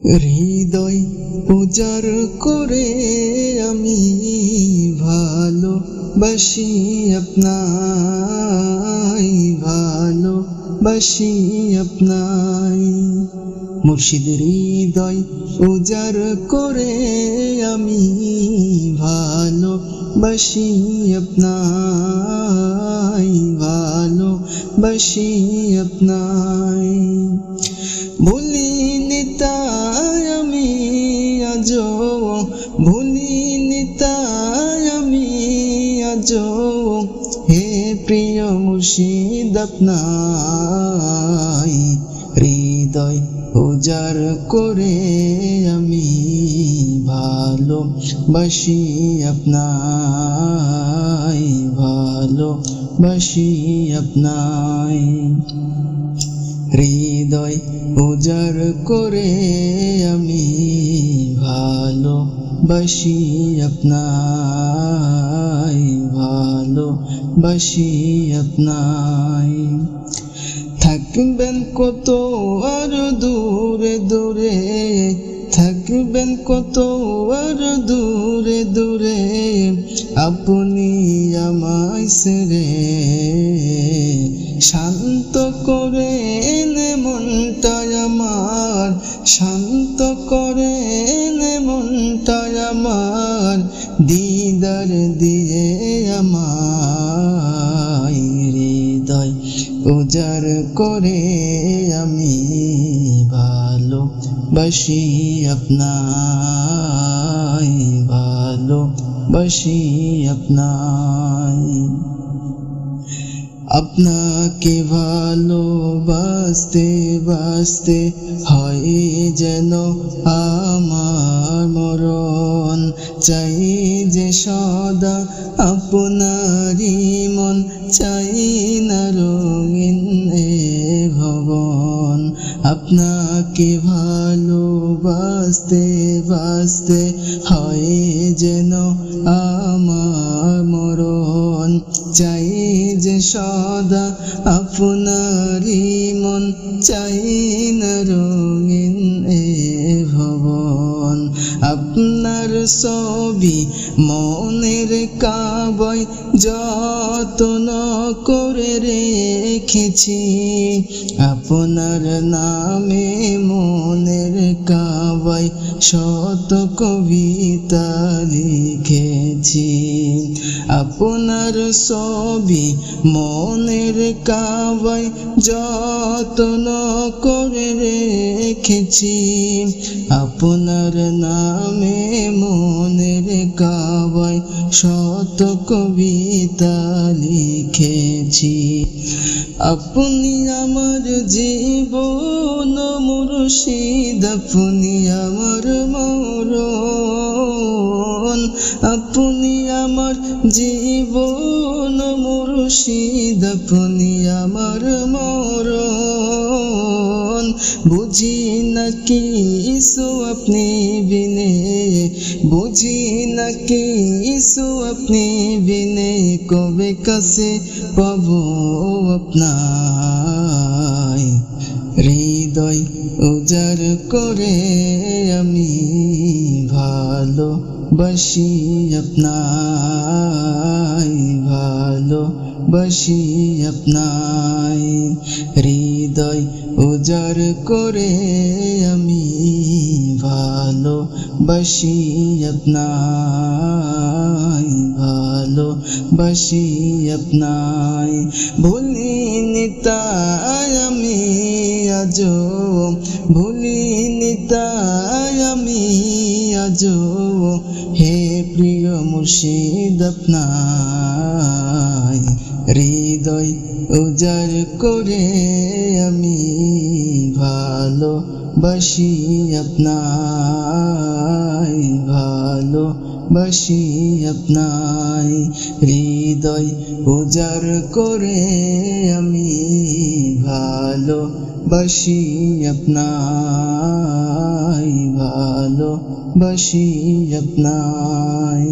হৃদয় উজাড় করে আমি ভালোবাসি আপনায়, ভালোবাসি আপনায়। মুর্শিদ হৃদয় উজাড় করে আমি ভালোবাসি আপনায়, ভালোবাসি আপনায়। ভুলিনি তাই আমি আজও, ভুলিনি তাই আমি আজও, হে প্রিয় মুর্শিদ আপনায়। হৃদয় উজাড় করে আমি ভালোবাসি আপনায়, ভালোবাসি আপনায়। হৃদয় উজাড় করে আমি ভালোবাসি আপনায়, ভালোবাসি আপনায়। থাকবেন কত আর দূরে দূরে, থাকবেন কত আর দূরে দূরে, আপনি আমায় ছেড়ে। শান্ত করেন মনটা আমার, শান্ত করেন মনটা আমার, দিদার দিয়ে আমায়। হৃদয় উজাড় করে আমি ভালোবাসি আপনায়, ভালোবাসি আপনায়। আপনাকে ভালোবাসতে বাসতে হয় যেন আমার মরণ, চাই যে সদা আপনারই মন, চাই না রঙিন এ ভবন। আপনাকে ভালোবাসতে বাসতে হয় যেন আমার মরণ, চাই যে সদা আপনারই মন, চাই না রঙিন এ ভবন। আপনার ছবি মনের কাবায় যত্ন করে রেখেছি, আপনার নামে মনের কাবায় শত কবিতা লিখেছি। আপনার ছবি মনের কাবায় যত্ন করে রেখেছি, আপনার নামে মনের কাবায় শত কবিতা লিখেছি। আপনি আমার জীবন মুর্শিদ, আপনি আমার মরণ, আপনি আমার জীবন মুর্শিদ, আপনি আমার মরণ। বুঝি না কিছু আপনি বিনে, বুঝি না কিছু আপনি বিনে, কবে কাছে পাবো আপনায়। হৃদয় উজাড় করে আমি ভালোবাসি আপনায়, ভালোবাসি আপনায়। হৃদয় উজাড় করে আমি ভালোবাসি আপনায়, ভালোবাসি আপনায়। ভুলিনি তাই আমি আজও, ভুলিনি তাই আমি আজও, হে প্রিয় মুর্শিদ আপনায়। হৃদয় উজাড় করে আমি ভালোবাসি আপনায়, ভালোবাসি আপনায়। হৃদয় উজাড় করে আমি ভালোবাসি আপনায়, ভালোবাসি আপনায়।